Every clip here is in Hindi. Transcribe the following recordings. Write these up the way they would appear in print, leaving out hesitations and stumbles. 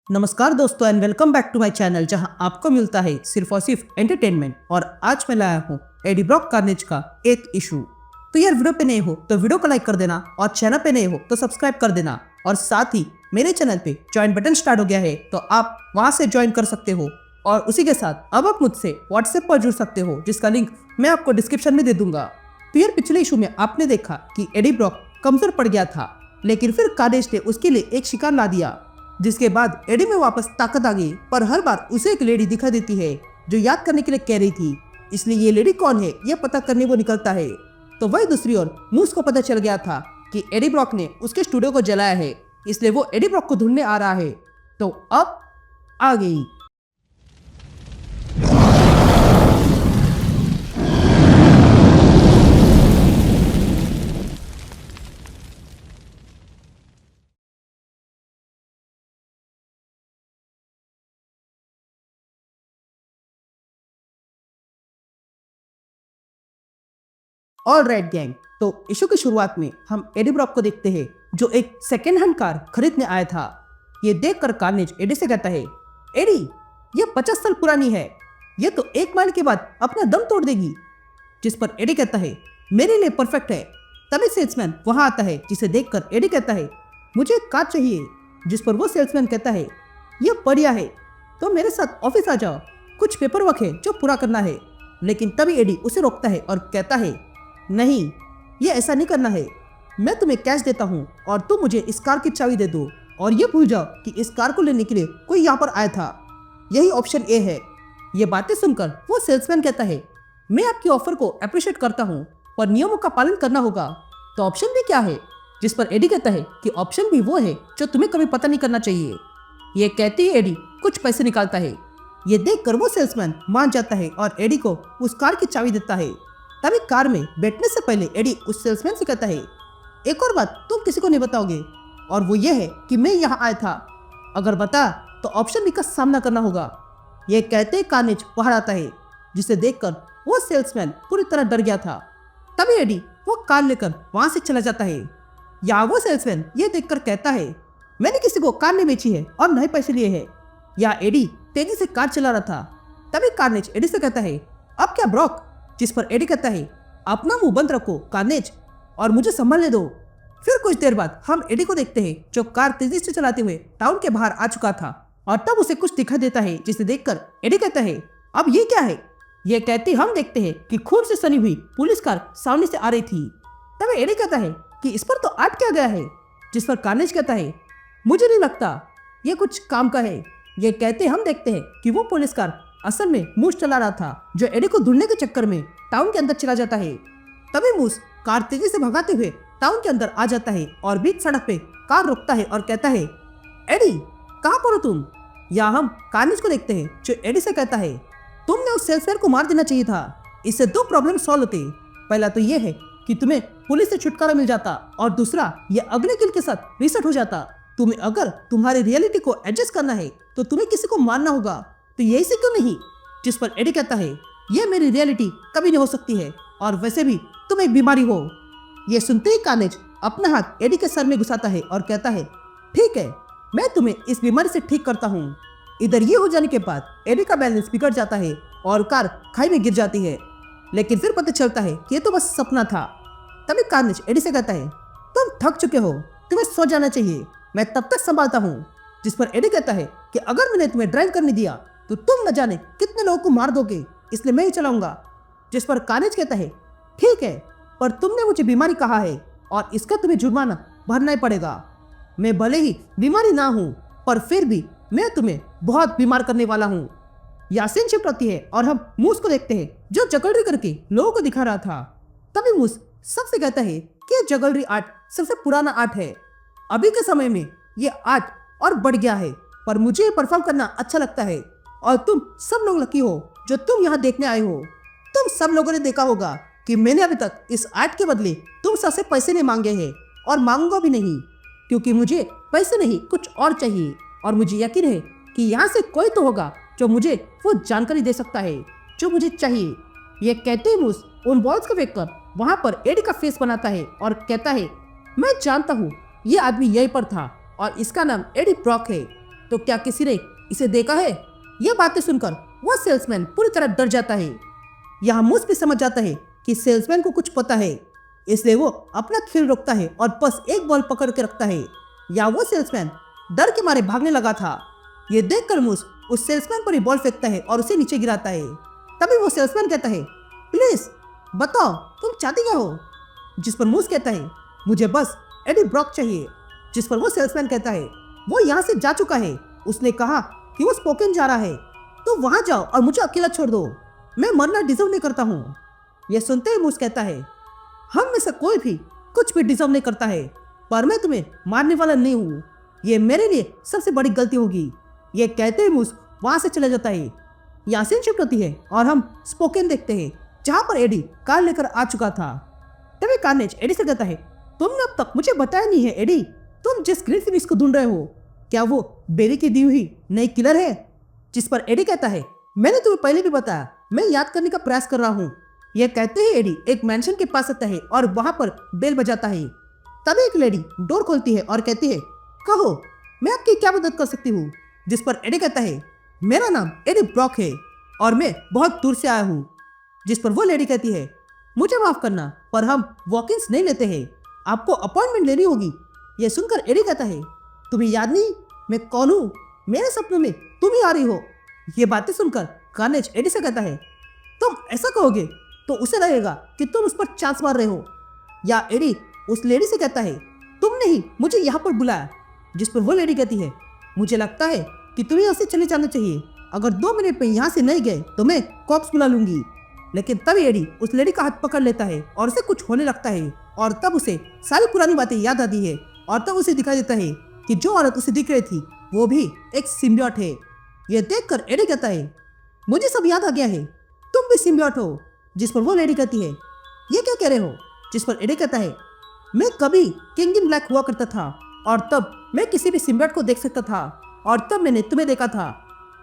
नमस्कार दोस्तों and welcome back to my channel जहां आपको मिलता है सिर्फ और सिर्फ एंटरटेनमेंट। और आज मैं लाया हूं एडी ब्रॉक कार्नेज का एक इशू। तो यार वीडियो पे नए हो तो वीडियो को लाइक कर देना और चैनल पे नए हो तो सब्सक्राइब कर देना। और साथ ही मेरे चैनल पे ज्वाइन बटन स्टार्ट हो गया है तो आप वहां से ज्वाइन कर सकते हो। और उसी के साथ अब आप मुझसे व्हाट्सएप पर जुड़ सकते हो जिसका लिंक मैं आपको डिस्क्रिप्शन में दे दूंगा। तो यार पिछले इशू में आपने देखा कि एडी ब्रॉक कमजोर पड़ गया था, लेकिन फिर कार्नेज ने उसके लिए एक शिकार ला दिया, जिसके बाद एडी में वापस ताकत आ गई। पर हर बार उसे एक लेडी दिखा देती है जो याद करने के लिए कह रही थी, इसलिए ये लेडी कौन है यह पता करने वो निकलता है। तो वही दूसरी ओर मूस को पता चल गया था कि एडी ब्रॉक ने उसके स्टूडियो को जलाया है, इसलिए वो एडी ब्रॉक को ढूंढने आ रहा है। तो अब आ गई। ऑल राइट गैंग, तो इशू की शुरुआत में हम एडी ब्रॉक को देखते हैं जो एक सेकेंड हैंड कार खरीदने आया था। ये देखकर कार्नेज एडी से कहता है, एडी ये 50 साल पुरानी है, ये तो 1 माइल के बाद अपना दम तोड़ देगी। जिस पर एडी कहता है, मेरे लिए परफेक्ट है। तभी सेल्समैन वहां आता है, जिसे देखकर एडी कहता है, मुझे एक कार चाहिए। जिस पर वो सेल्समैन कहता है, यह बढ़िया है, तो मेरे साथ ऑफिस आ जाओ, कुछ पेपर वर्क है जो पूरा करना है। लेकिन तभी एडी उसे रोकता है और कहता है, नहीं, ये ऐसा नहीं करना है। मैं तुम्हें कैश देता हूँ और तुम मुझे इस कार की चाबी दे दो, और ये भूल जाओ कि इस कार को लेने के लिए कोई यहाँ पर आया था। यही ऑप्शन ए है। ये बातें सुनकर वो सेल्समैन कहता है, मैं आपकी ऑफर को अप्रिशिएट करता हूँ, पर नियमों का पालन करना होगा। तो ऑप्शन बी क्या है? जिस पर एडी कहता है कि ऑप्शन बी वो है जो तुम्हें कभी पता नहीं करना चाहिए। ये कहती है एडी कुछ पैसे निकालता है। ये देखकर वो सेल्समैन मान जाता है और एडी को उस कार की चाबी देता है। तभी कार में बैठने से पहले एडी उस सेल्समैन से कहता है, एक और बात तुम किसी को नहीं बताओगे, और वो ये है कि मैं यहाँ आया था। अगर बता तो ऑप्शन बी का सामना करना होगा। ये कहते ही कार्नेज बाहर आता है, जिसे देखकर वो सेल्समैन पूरी तरह डर गया था। तभी एडी वो कार लेकर वहां से चला जाता है। या वो सेल्समैन ये देखकर कहता है, मैंने किसी को कार नहीं बेची है और न ही पैसे लिए है। या एडी तेजी से कार चला रहा था। तभी कार्नेज एडी से कहता है, अब क्या ब्रॉक? जिस पर एडी कहता है, अपना मुंह बंद रखो कार्नेज और मुझे संभालने दो। फिर कुछ देर बाद हम एडी को देखते हैं जो कार तेजी से चलाते हुए टाउन के बाहर आ चुका था, और तब उसे कुछ दिखाई देता है, जिसे देखकर एडी कहता है, अब ये क्या है? ये कहते हम देखते हैं कि खून से सनी हुई पुलिस कार सामने से आ रही थी। तब एडी कहता है कि इस पर तो आर्ट किया गया है। जिस पर कार्नेज कहता है, मुझे नहीं लगता ये कुछ काम का है। ये कहते हम देखते हैं कि वो पुलिस कार असल में मूस चला रहा था, जो एडी को ढूंढने के चक्कर में टाउन के अंदर चला जाता है। तभी मूस कार तेजी से भगाते हुए टाउन के अंदर आ जाता है और बीच सड़क पे कार रोकता है और कहता है, एडी कहाँ पर हो तुम? यहाँ हम कार्नेज को देखते हैं जो एडी से कहता है, तुमने उस सेल्समैन को मार देना चाहिए था। इससे 2 प्रॉब्लम सॉल्व होते। पहला तो यह है कि तुम्हें पुलिस से छुटकारा मिल जाता, और दूसरा ये अग्नि किल के साथ रीसेट हो जाता। तुम्हें अगर तुम्हारी रियलिटी को एडजस्ट करना है तो तुम्हें किसी को मारना होगा, तो यही से क्यों नहीं? जिस पर एडी कहता है, ये मेरी रियलिटी कभी नहीं हो सकती है, और वैसे भी तुम एक बीमारी हो। ये सुनते ही कार्नेज अपना हाथ एडी के सर में घुसाता है और कहता है, ठीक है, मैं तुम्हें इस बीमारी से ठीक करता हूँ। इधर ये हो जाने के बाद एडी का बैलेंस बिगड़ जाता है और कार खाई में गिर जाती है। लेकिन फिर पता चलता है कि ये तो बस सपना था। तभी कार्नेज एडी से कहता है, तुम थक चुके हो, तुम्हें सो जाना चाहिए, मैं तब तक संभालता हूँ। जिस पर एडी कहता है कि अगर मैंने तुम्हें ड्राइव करने दिया तो तुम न जाने कितने लोगों को मार दोगे, इसलिए मैं ही चलाऊंगा। जिस पर कार्नेज कहता है, ठीक है, पर तुमने मुझे बीमारी कहा है और इसका तुम्हें जुर्माना भरना ही पड़ेगा। मैं भले ही बीमारी ना हूँ, पर फिर भी मैं तुम्हें बहुत बीमार करने वाला हूँ। यासीन शिफ्ट होती है और हम मूस को देखते हैं जो जगलरी करके लोगों को दिखा रहा था। तभी मूस सबसे कहता है कि यह जगलरी आर्ट सबसे पुराना आर्ट है। अभी के समय में ये आर्ट और बढ़ गया है, पर मुझे ये परफॉर्म करना अच्छा लगता है, और तुम सब लोग लकी हो जो तुम यहाँ देखने आए हो। तुम सब लोगों ने देखा होगा कि मैंने अभी तक इस आर्ट के बदले तुम सबसे पैसे नहीं मांगे हैं, और मांगूंगा भी नहीं, क्योंकि मुझे पैसे नहीं कुछ और चाहिए। और मुझे यकीन है कि यहाँ से कोई तो होगा जो मुझे वो जानकारी दे सकता है जो मुझे चाहिए। ये कहते ही मूस उन बॉल्स को फेंक कर वहां पर एडी का फेस बनाता है और कहता है, मैं जानता हूँ ये आदमी यहीं पर था और इसका नाम एडी ब्रॉक है। तो क्या किसी ने इसे देखा है? यह बातें सुनकर वह सेल्समैन पूरी तरह डर जाता है। यहाँ मूस भी समझ जाता है कि सेल्समैन को कुछ पता है, इसलिए वो अपना खेल रोकता है और बस एक बॉल पकड़ के रखता है। या वो सेल्समैन डर के मारे भागने लगा था। ये देखकर मूस उस सेल्समैन पर ही बॉल फेंकता है और उसे नीचे गिराता है। तभी वो सेल्समैन कहता है, प्लीज बताओ तुम चाहती क्या हो? जिस पर मूस कहता है, मुझे बस एडी ब्रॉक चाहिए। जिस पर वो सेल्समैन कहता है, वो यहाँ से जा चुका है, उसने कहा कि वो स्पोकन जा रहा है, तो वहां जाओ और मुझे अकेला छोड़ दो, मैं मरना डिजर्व नहीं करता हूँ। यह सुनते ही मूस कहता है, हम में से कोई भी कुछ भी डिजर्व नहीं करता है, पर मैं तुम्हें मारने वाला नहीं हूँ, ये मेरे लिए सबसे बड़ी गलती होगी। ये कहते ही मूस वहां से चला जाता है। यहाँ सीन शिफ्ट होती है और हम स्पोकन देखते हैं, जहाँ पर एडी कार लेकर आ चुका था। तभी कार्नेज एडी से कहता है, तुमने अब तक मुझे बताया नहीं है एडी, तुम जिस ग्रीन फिनिक्स को ढूंढ रहे हो, क्या वो बेरी की दी हुई नई किलर है? जिस पर एडी कहता है, मैंने तुम्हें पहले भी बताया, मैं याद करने का प्रयास कर रहा हूँ। यह कहते ही एडी एक मैंशन के पास आता है और वहां पर बेल बजाता है। तभी एक लेडी डोर खोलती है और कहती है, कहो मैं आपकी क्या मदद कर सकती हूँ? जिस पर एडी कहता है, मेरा नाम एडी ब्रॉक है और मैं बहुत दूर से आया हूँ। जिस पर वो लेडी कहती है, मुझे माफ करना पर हम वॉक-इन्स नहीं लेते हैं, आपको अपॉइंटमेंट लेनी होगी। यह सुनकर एडी कहता है, तुम्हें याद नहीं मैं कौन हूँ? मेरे सपनों में तुम ही आ रही हो। ये बातें सुनकर कार्नेज एडी से कहता है, तुम ऐसा कहोगे तो उसे लगेगा कि तुम उस पर चांस मार रहे हो। या एडी उस लेडी से कहता है, तुमने ही मुझे यहाँ पर बुलाया। जिस पर वो लेडी कहती है, मुझे लगता है कि तुम्हें यहाँ से चले जाना चाहिए, अगर 2 मिनट में यहाँ से नहीं गए तो मैं कॉप्स बुला लूंगी। लेकिन तभी एडी उस लेडी का हाथ पकड़ लेता है और उसे कुछ होने लगता है और तब उसे सारी पुरानी बातें याद आती है और तब उसे दिखाई देता है कि जो औरत उसे दिख रही थी वो भी एक सिम्बियोट है। यह देखकर एडी कहता है, मुझे सब याद आ गया है, तुम भी सिम्बियोट हो। जिस पर वो लेडी कहती है, ये क्या कह रहे हो? जिस पर एडी कहता है, मैं कभी किंग इन ब्लैक हुआ करता था और तब मैं किसी भी सिम्बियोट को देख सकता था और तब मैंने तुम्हें देखा था,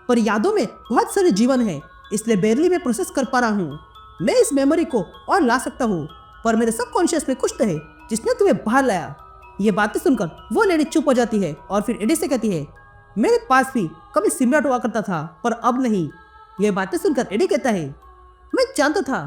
पर यादों में बहुत सारे जीवन है, इसलिए बेरली में प्रोसेस कर पा रहा हूँ। मैं इस मेमोरी को और ला सकता हूँ, पर मेरे सबकॉन्शियस में कुछ तो है जिसने तुम्हें बाहर लाया। ये बातें सुनकर वो लेडी चुप हो जाती है और फिर एडी से कहती है, मेरे पास भी कभी सिम्बियोट हुआ करता था पर अब नहीं। ये बातें सुनकर एडी कहता है, मैं जानता था।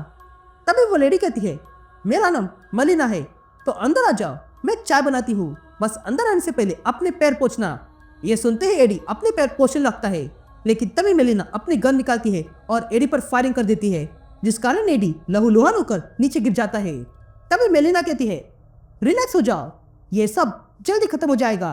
तभी वो लेडी कहती है, मेरा नाम मलिना है, तो अंदर आ जाओ, मैं चाय बनाती हूँ, बस अंदर आने से पहले अपने पैर पोंछना। ये सुनते ही एडी अपने पैर पोंछने लगता है, लेकिन तभी मेलिना अपनी गन निकालती है और एडी पर फायरिंग कर देती है, जिस कारण एडी लहूलुहान होकर नीचे गिर जाता है। तभी मेलिना कहती है, रिलैक्स हो जाओ, ये सब जल्दी खत्म हो जाएगा।